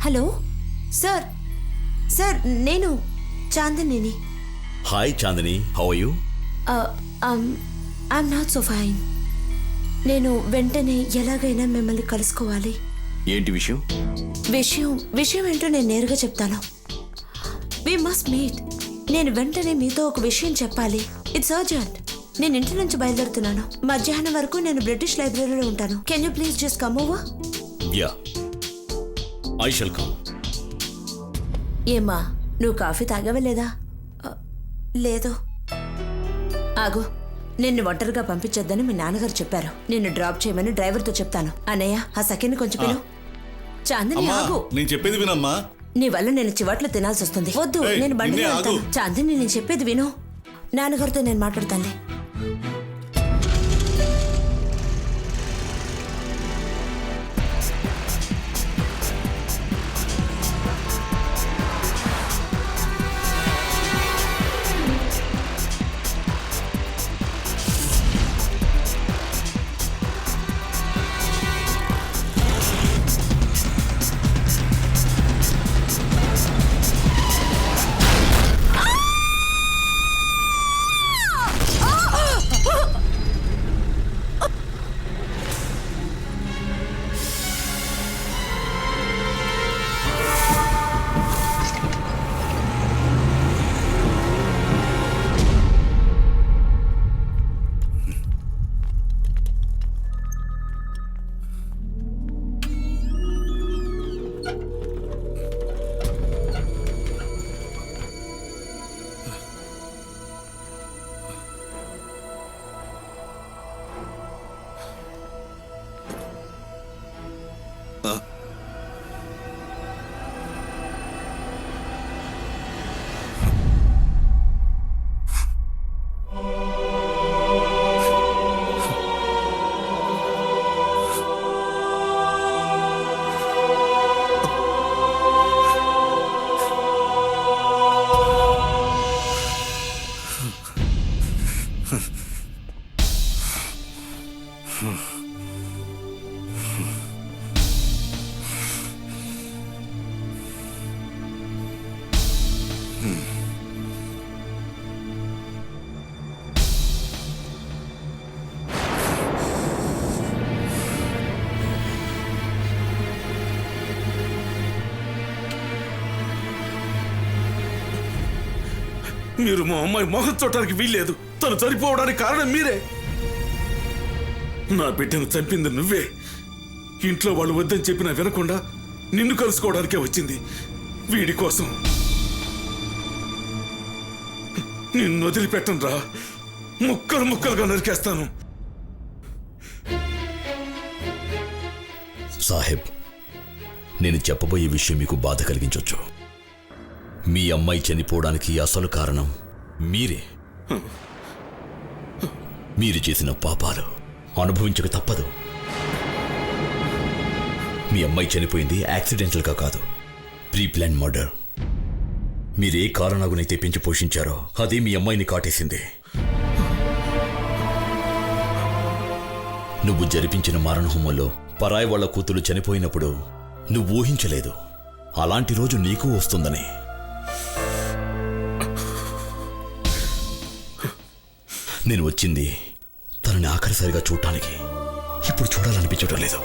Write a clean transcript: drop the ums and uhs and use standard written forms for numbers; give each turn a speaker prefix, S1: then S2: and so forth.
S1: Hello sir, sir నేను చాందినిని.
S2: Hi Chandini, how are you?
S1: I'm not so fine. నేను వెంటనే ఎలాగైనా మిమ్మల్ని కలుసుకోవాలి.
S2: ఏంటి విషయం?
S1: విషయం ఏంటో నేను నేరుగా చెప్తాను. We must meet. నేను వెంటనే మీతో ఒక విషయం చెప్పాలి. It's urgent. నేను ఇంటి నుంచి బయలుదేరుతున్నాను. మధ్యాహ్నం వరకు నేను బ్రిటిష్ లైబ్రరీలో ఉంటాను. Can you please just come over?
S2: Yeah, I shall come.
S1: ఏమ్మా, నువ్వు కాఫీ తాగవలేదా? లేదు. ఆగు, నిన్ను ఒంటరిగా పంపించొద్దని మీ నాన్నగారు చెప్పారు. నిన్ను డ్రాప్ చేయమని డ్రైవర్తో చెప్తాను. అన్నయ్య, ఆ సెకండ్ కొంచెం పిలు. చాందిని ఆగు.
S3: నేను చెప్పేది వినమ్మా.
S1: నీ వల్ల నేను చివాట్లు తినాల్సి వస్తుంది. వద్దు,
S3: ఏయ్,
S1: నేను బండిలో
S3: నిన్నే
S1: వెళ్తాను.
S3: ఆగు.
S1: చాందిని, నేను చెప్పేది విను. నాన్నగారితో నేను మాట్లాడతానులే.
S3: మీరు మా అమ్మాయి మొహం చూడటానికి వీల్లేదు. తను చనిపోవడానికి కారణం మీరే. నా బిడ్డను చంపింది నువ్వే. ఇంట్లో వాళ్ళు వద్దని చెప్పినా వినకుండా నిన్ను కలుసుకోవడానికే వచ్చింది. వీడి కోసం నిన్ను వదిలిపెట్టను రా. ముక్కలు ముక్కలుగా నరికేస్తాను.
S2: సాహెబ్, నేను చెప్పబోయే విషయం మీకు బాధ కలిగించవచ్చు. మీ అమ్మాయి చనిపోవడానికి అసలు కారణం మీరే. మీరు చేసిన పాపాలు అనుభవించక తప్పదు. మీ అమ్మాయి చనిపోయింది యాక్సిడెంటల్గా కాదు, ప్రీ ప్లాన్ మర్డర్. మీరే కారణాగునైతే పెంచి పోషించారో అదే మీ అమ్మాయిని కాటేసింది. నువ్వు జరిపించిన మారణహోమంలో పరాయి వాళ్ల కూతురు చనిపోయినప్పుడు నువ్వు ఊహించలేదు అలాంటి రోజు నీకు వస్తుందని. నేను వచ్చింది తనని ఆఖరిసారిగా చూడటానికి. ఇప్పుడు చూడాలనిపించడం లేదు.